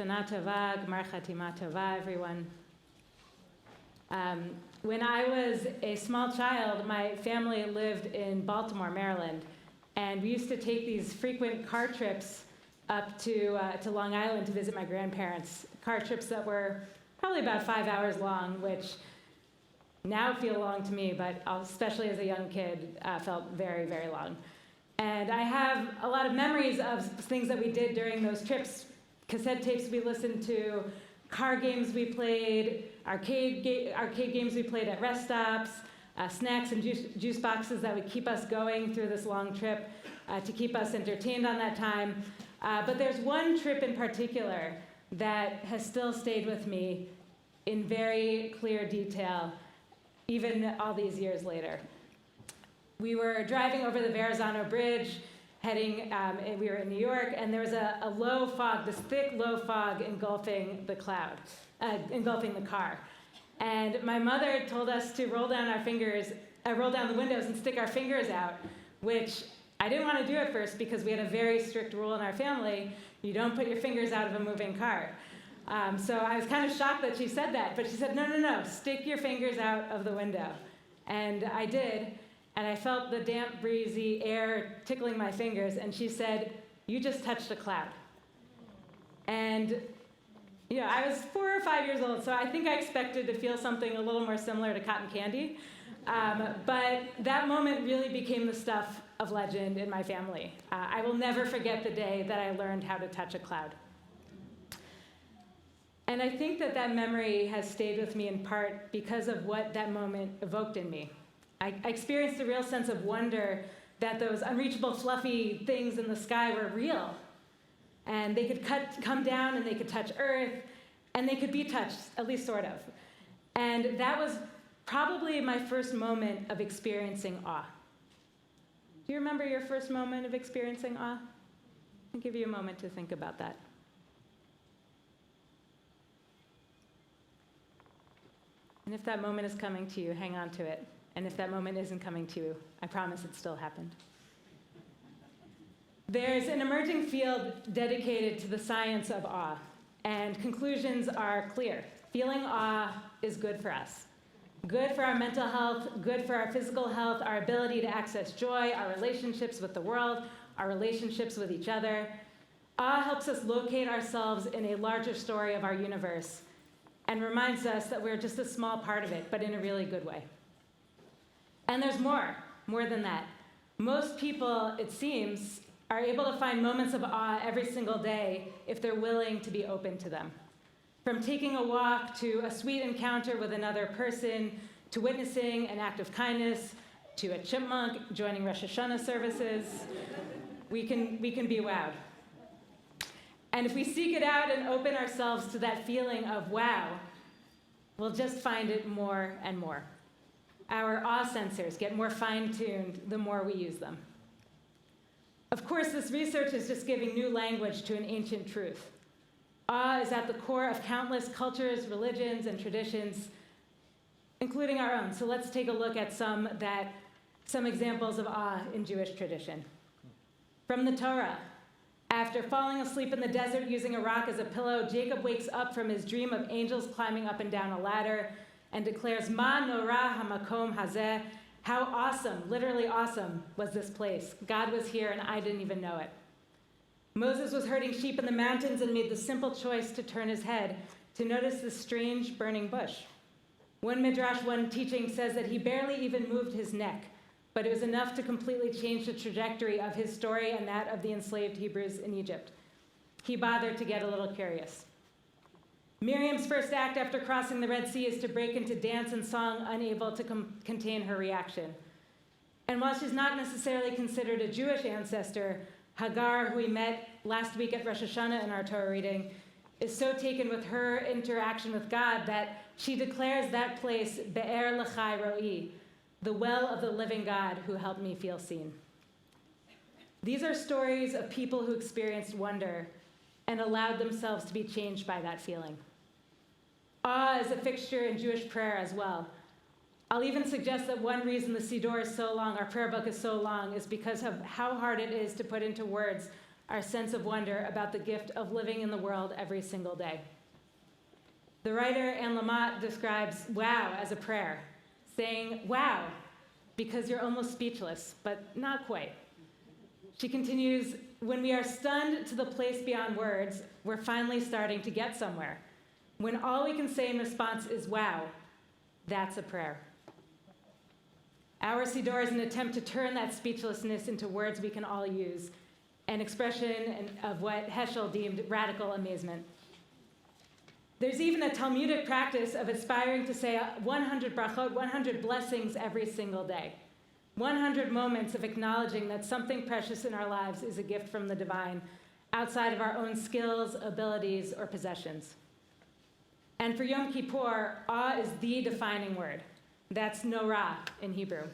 Shana Tova, Gmar Chatima Tova, everyone. When I was a small child, my family lived in Baltimore, Maryland, and we used to take these frequent car trips up to Long Island to visit my grandparents. Car trips that were probably about 5 hours long, which now feel long to me, but especially as a young kid, felt very, very long. And I have a lot of memories of things that we did during those trips, cassette tapes we listened to, car games we played, arcade games we played at rest stops, snacks and juice boxes that would keep us going through this long trip to keep us entertained on that time. But there's one trip in particular that has still stayed with me in very clear detail, even all these years later. We were driving over the Verrazano Bridge, we were in New York, and there was a low fog, this thick low fog engulfing the car. And my mother told us to roll down the windows and stick our fingers out, which I didn't want to do at first because we had a very strict rule in our family: you don't put your fingers out of a moving car. So I was kind of shocked that she said that, but she said, no, stick your fingers out of the window. And I did, and I felt the damp, breezy air tickling my fingers, and she said, "You just touched a cloud." And I was 4 or 5 years old, so I think I expected to feel something a little more similar to cotton candy. But that moment really became the stuff of legend in my family. I will never forget the day that I learned how to touch a cloud. And I think that memory has stayed with me in part because of what that moment evoked in me. I experienced a real sense of wonder that those unreachable, fluffy things in the sky were real. And they could come down, and they could touch Earth, and they could be touched, at least sort of. And that was probably my first moment of experiencing awe. Do you remember your first moment of experiencing awe? I'll give you a moment to think about that. And if that moment is coming to you, hang on to it. And if that moment isn't coming to you, I promise it still happened. There's an emerging field dedicated to the science of awe, and conclusions are clear. Feeling awe is good for us. Good for our mental health, good for our physical health, our ability to access joy, our relationships with the world, our relationships with each other. Awe helps us locate ourselves in a larger story of our universe and reminds us that we're just a small part of it, but in a really good way. And there's more than that. Most people, it seems, are able to find moments of awe every single day if they're willing to be open to them. From taking a walk to a sweet encounter with another person, to witnessing an act of kindness, to a chipmunk joining Rosh Hashanah services, we can be wowed. And if we seek it out and open ourselves to that feeling of wow, we'll just find it more and more. Our awe sensors get more fine-tuned the more we use them. Of course, this research is just giving new language to an ancient truth. Awe is at the core of countless cultures, religions, and traditions, including our own. So let's take a look at some examples of awe in Jewish tradition. From the Torah, after falling asleep in the desert using a rock as a pillow, Jacob wakes up from his dream of angels climbing up and down a ladder and declares, "Ma nora hamakom hazeh," how awesome, literally awesome, was this place. God was here and I didn't even know it. Moses was herding sheep in the mountains and made the simple choice to turn his head to notice this strange burning bush. One midrash, one teaching says that he barely even moved his neck, but it was enough to completely change the trajectory of his story and that of the enslaved Hebrews in Egypt. He bothered to get a little curious. Miriam's first act after crossing the Red Sea is to break into dance and song, unable to contain her reaction. And while she's not necessarily considered a Jewish ancestor, Hagar, who we met last week at Rosh Hashanah in our Torah reading, is so taken with her interaction with God that she declares that place Be'er L'chai Ro'i, the well of the living God who helped me feel seen. These are stories of people who experienced wonder and allowed themselves to be changed by that feeling. Awe is a fixture in Jewish prayer as well. I'll even suggest that one reason the Siddur is so long, our prayer book is so long, is because of how hard it is to put into words our sense of wonder about the gift of living in the world every single day. The writer Anne Lamott describes wow as a prayer, saying wow because you're almost speechless, but not quite. She continues, when we are stunned to the place beyond words, we're finally starting to get somewhere. When all we can say in response is wow, that's a prayer. Our Siddur is an attempt to turn that speechlessness into words we can all use, an expression of what Heschel deemed radical amazement. There's even a Talmudic practice of aspiring to say 100 brachot, 100 blessings every single day. 100 moments of acknowledging that something precious in our lives is a gift from the divine, outside of our own skills, abilities, or possessions. And for Yom Kippur, awe is the defining word. That's norah in Hebrew.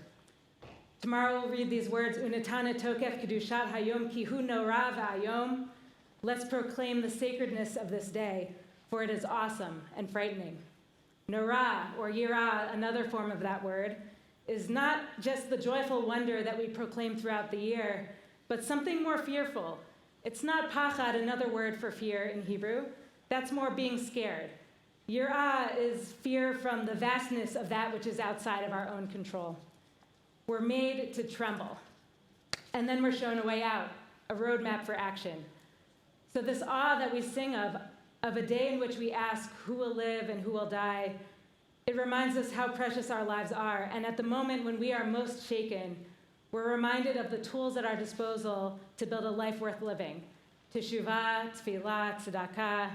Tomorrow we'll read these words, Unatana tokef kedushat hayom ki hu norah v'ayom. Let's proclaim the sacredness of this day, for it is awesome and frightening. Norah, or yirah, another form of that word, is not just the joyful wonder that we proclaim throughout the year, but something more fearful. It's not pachad, another word for fear in Hebrew. That's more being scared. Yirah is fear from the vastness of that which is outside of our own control. We're made to tremble. And then we're shown a way out, a roadmap for action. So this awe that we sing of a day in which we ask who will live and who will die, it reminds us how precious our lives are. And at the moment when we are most shaken, we're reminded of the tools at our disposal to build a life worth living. Teshuvah, tefillah, tzedakah,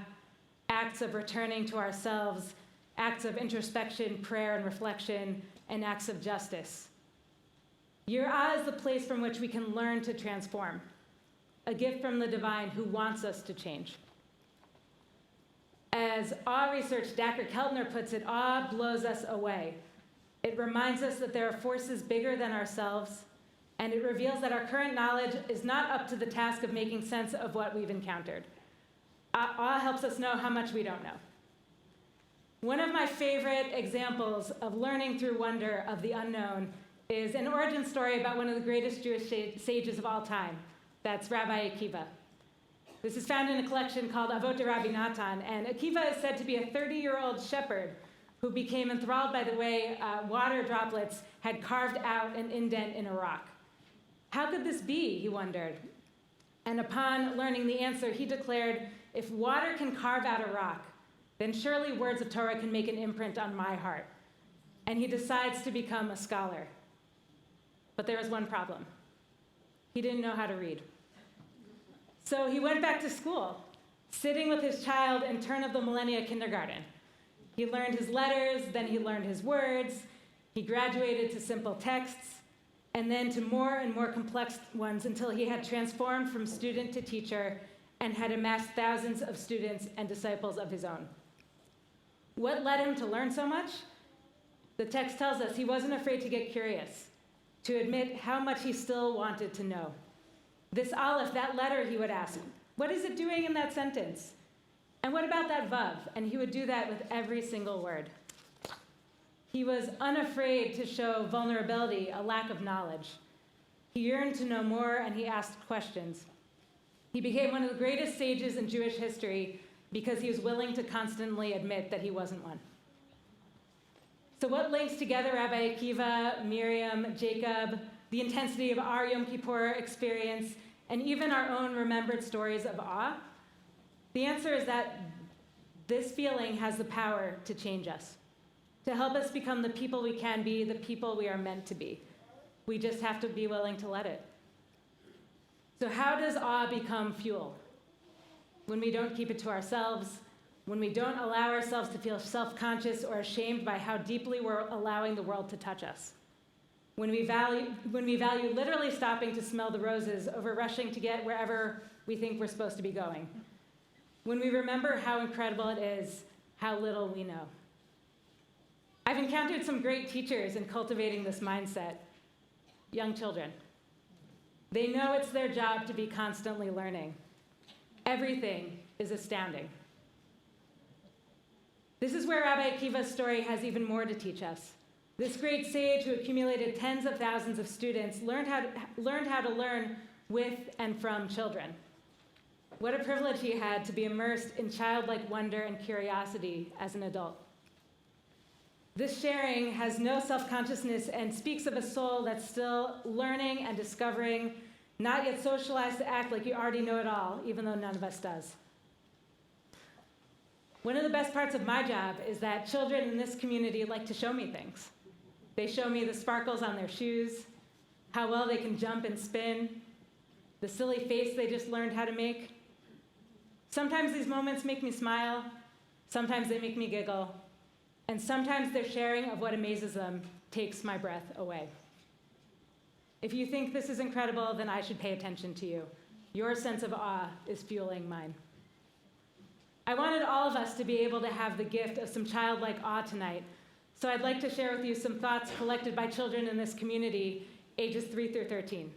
acts of returning to ourselves, acts of introspection, prayer, and reflection, and acts of justice. Yirah is the place from which we can learn to transform, a gift from the divine who wants us to change. As awe research Dacher Keltner puts it, awe blows us away. It reminds us that there are forces bigger than ourselves, and it reveals that our current knowledge is not up to the task of making sense of what we've encountered. Awe helps us know how much we don't know. One of my favorite examples of learning through wonder of the unknown is an origin story about one of the greatest Jewish sages of all time. That's Rabbi Akiva. This is found in a collection called Avot Rabbi Natan, and Akiva is said to be a 30-year-old shepherd who became enthralled by the way water droplets had carved out an indent in a rock. How could this be, he wondered. And upon learning the answer, he declared, if water can carve out a rock, then surely words of Torah can make an imprint on my heart. And he decides to become a scholar. But there was one problem. He didn't know how to read. So he went back to school, sitting with his child in turn of the millennia kindergarten. He learned his letters, then he learned his words. He graduated to simple texts, and then to more and more complex ones until he had transformed from student to teacher and had amassed thousands of students and disciples of his own. What led him to learn so much? The text tells us he wasn't afraid to get curious, to admit how much he still wanted to know. This aleph, that letter, he would ask, what is it doing in that sentence? And what about that vav? And he would do that with every single word. He was unafraid to show vulnerability, a lack of knowledge. He yearned to know more, and he asked questions. He became one of the greatest sages in Jewish history because he was willing to constantly admit that he wasn't one. So what links together Rabbi Akiva, Miriam, Jacob, the intensity of our Yom Kippur experience, and even our own remembered stories of awe? The answer is that this feeling has the power to change us, to help us become the people we can be, the people we are meant to be. We just have to be willing to let it. So how does awe become fuel? When we don't keep it to ourselves, when we don't allow ourselves to feel self-conscious or ashamed by how deeply we're allowing the world to touch us. When we value literally stopping to smell the roses over rushing to get wherever we think we're supposed to be going. When we remember how incredible it is, how little we know. I've encountered some great teachers in cultivating this mindset. Young children. They know it's their job to be constantly learning. Everything is astounding. This is where Rabbi Akiva's story has even more to teach us. This great sage who accumulated tens of thousands of students learned how to learn with and from children. What a privilege he had to be immersed in childlike wonder and curiosity as an adult. This sharing has no self-consciousness and speaks of a soul that's still learning and discovering, not yet socialized to act like you already know it all, even though none of us does. One of the best parts of my job is that children in this community like to show me things. They show me the sparkles on their shoes, how well they can jump and spin, the silly face they just learned how to make. Sometimes these moments make me smile, sometimes they make me giggle, and sometimes their sharing of what amazes them takes my breath away. If you think this is incredible, then I should pay attention to you. Your sense of awe is fueling mine. I wanted all of us to be able to have the gift of some childlike awe tonight, so I'd like to share with you some thoughts collected by children in this community, ages 3 through 13.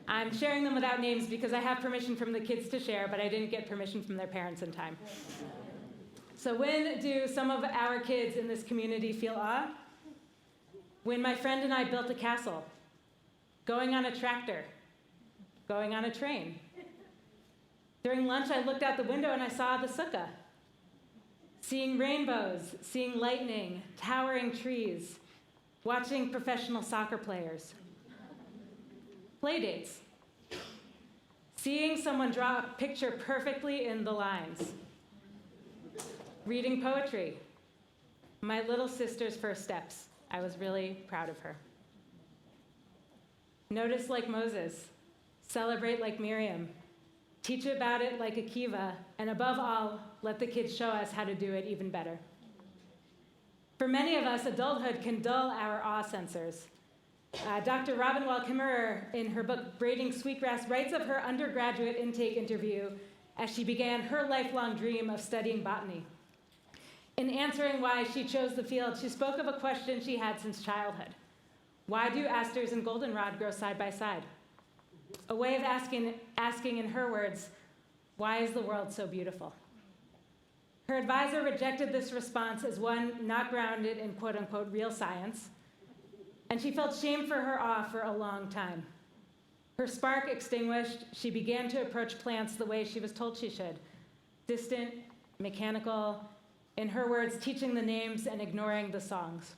I'm sharing them without names because I have permission from the kids to share, but I didn't get permission from their parents in time. So when do some of our kids in this community feel awe? When my friend and I built a castle, going on a tractor, going on a train. During lunch, I looked out the window and I saw the sukkah. Seeing rainbows, seeing lightning, towering trees, watching professional soccer players. Playdates. Seeing someone draw a picture perfectly in the lines. Reading poetry. My little sister's first steps. I was really proud of her. Notice like Moses. Celebrate like Miriam. Teach about it like Akiva, and above all, let the kids show us how to do it even better. For many of us, adulthood can dull our awe sensors. Dr. Robin Wall-Kimmerer, in her book Braiding Sweetgrass, writes of her undergraduate intake interview as she began her lifelong dream of studying botany. In answering why she chose the field, she spoke of a question she had since childhood. Why do asters and goldenrod grow side by side? A way of asking in her words, why is the world so beautiful? Her advisor rejected this response as one not grounded in quote-unquote real science, and she felt shame for her awe for a long time. Her spark extinguished, she began to approach plants the way she was told she should, distant, mechanical, in her words, teaching the names and ignoring the songs.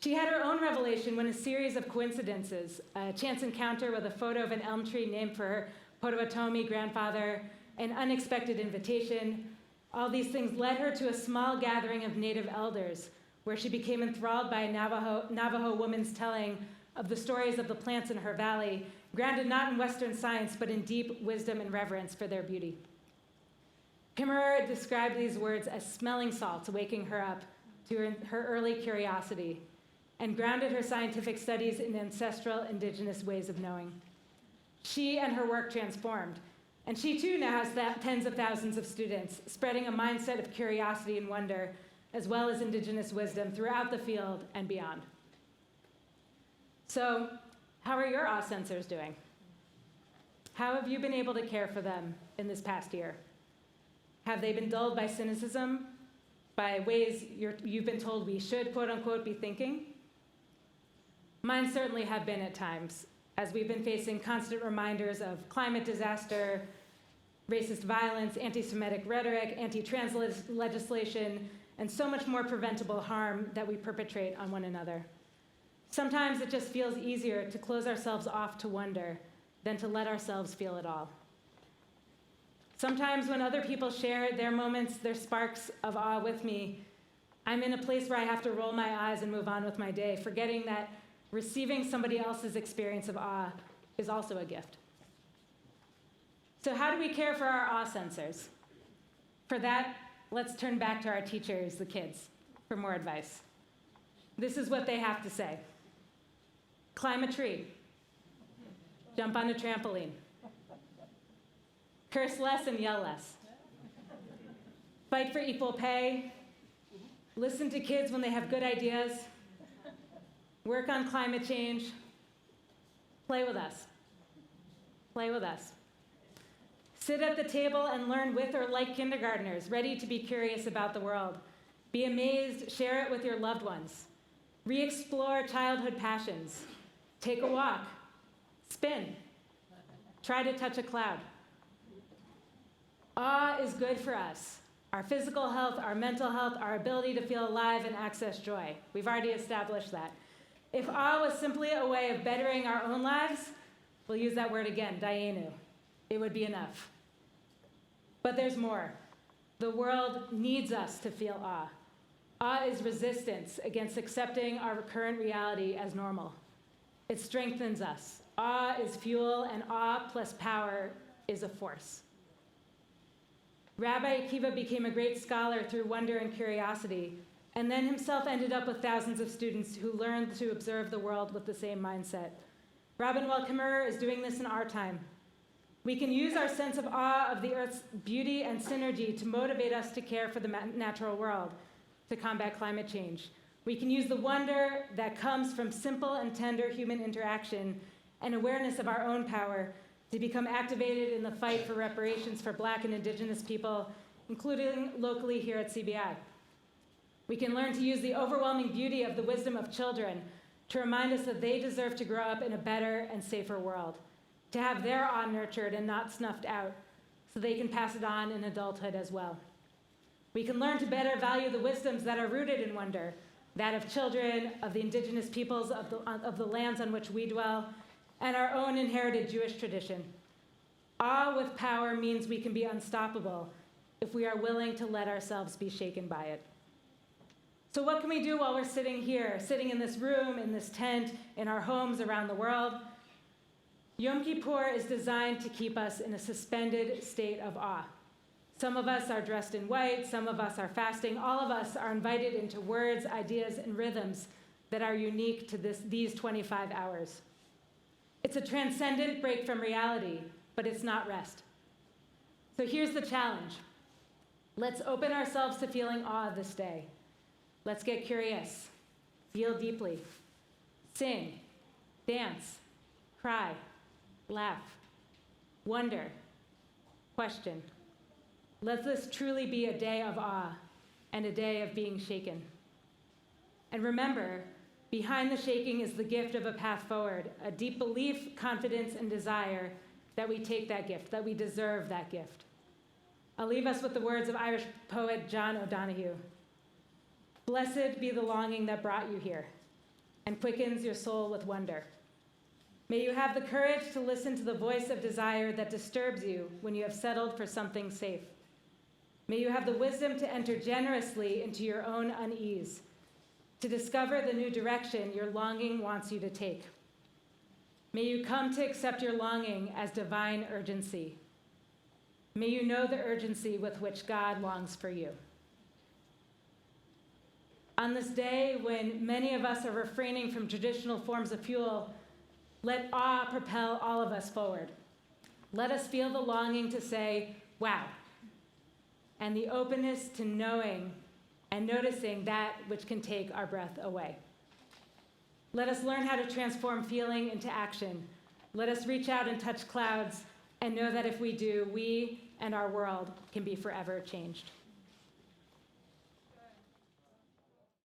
She had her own revelation when a series of coincidences, a chance encounter with a photo of an elm tree named for her Potawatomi grandfather, an unexpected invitation, all these things led her to a small gathering of native elders where she became enthralled by a Navajo woman's telling of the stories of the plants in her valley, grounded not in Western science, but in deep wisdom and reverence for their beauty. Kimmerer described these words as smelling salts waking her up to her early curiosity, and grounded her scientific studies in ancestral indigenous ways of knowing. She and her work transformed, and she too now has tens of thousands of students, spreading a mindset of curiosity and wonder, as well as indigenous wisdom throughout the field and beyond. So, how are your awe sensors doing? How have you been able to care for them in this past year? Have they been dulled by cynicism, by ways you've been told we should, quote unquote, be thinking? Mine certainly have been at times, as we've been facing constant reminders of climate disaster, racist violence, anti-Semitic rhetoric, anti-trans legislation, and so much more preventable harm that we perpetrate on one another. Sometimes it just feels easier to close ourselves off to wonder than to let ourselves feel it all. Sometimes when other people share their moments, their sparks of awe with me, I'm in a place where I have to roll my eyes and move on with my day, forgetting that receiving somebody else's experience of awe is also a gift. So how do we care for our awe sensors? For that, let's turn back to our teachers, the kids, for more advice. This is what they have to say. Climb a tree. Jump on a trampoline. Curse less and yell less. Fight for equal pay. Listen to kids when they have good ideas. Work on climate change. Play with us. Play with us. Sit at the table and learn with or like kindergartners, ready to be curious about the world. Be amazed, share it with your loved ones. Re-explore childhood passions. Take a walk. Spin. Try to touch a cloud. Awe is good for us. Our physical health, our mental health, our ability to feel alive and access joy. We've already established that. If awe was simply a way of bettering our own lives, we'll use that word again, dayenu. It would be enough. But there's more. The world needs us to feel awe. Awe is resistance against accepting our current reality as normal. It strengthens us. Awe is fuel, and awe plus power is a force. Rabbi Akiva became a great scholar through wonder and curiosity, and then himself ended up with thousands of students who learned to observe the world with the same mindset. Rabbi Welkemer is doing this in our time. We can use our sense of awe of the earth's beauty and synergy to motivate us to care for the natural world, to combat climate change. We can use the wonder that comes from simple and tender human interaction and awareness of our own power to become activated in the fight for reparations for Black and Indigenous people, including locally here at CBI. We can learn to use the overwhelming beauty of the wisdom of children to remind us that they deserve to grow up in a better and safer world, to have their awe nurtured and not snuffed out, so they can pass it on in adulthood as well. We can learn to better value the wisdoms that are rooted in wonder, that of children, of the indigenous peoples, of the lands on which we dwell, and our own inherited Jewish tradition. Awe with power means we can be unstoppable if we are willing to let ourselves be shaken by it. So what can we do while we're sitting here, sitting in this room, in this tent, in our homes around the world? Yom Kippur is designed to keep us in a suspended state of awe. Some of us are dressed in white, some of us are fasting, all of us are invited into words, ideas, and rhythms that are unique to these 25 hours. It's a transcendent break from reality, but it's not rest. So here's the challenge. Let's open ourselves to feeling awe this day. Let's get curious, feel deeply, sing, dance, cry, laugh, wonder, question. Let this truly be a day of awe and a day of being shaken. And remember, behind the shaking is the gift of a path forward, a deep belief, confidence, and desire that we take that gift, that we deserve that gift. I'll leave us with the words of Irish poet John O'Donohue. Blessed be the longing that brought you here and quickens your soul with wonder. May you have the courage to listen to the voice of desire that disturbs you when you have settled for something safe. May you have the wisdom to enter generously into your own unease, to discover the new direction your longing wants you to take. May you come to accept your longing as divine urgency. May you know the urgency with which God longs for you. On this day, when many of us are refraining from traditional forms of fuel, let awe propel all of us forward. Let us feel the longing to say, wow, and the openness to knowing and noticing that which can take our breath away. Let us learn how to transform feeling into action. Let us reach out and touch clouds and know that if we do, we and our world can be forever changed.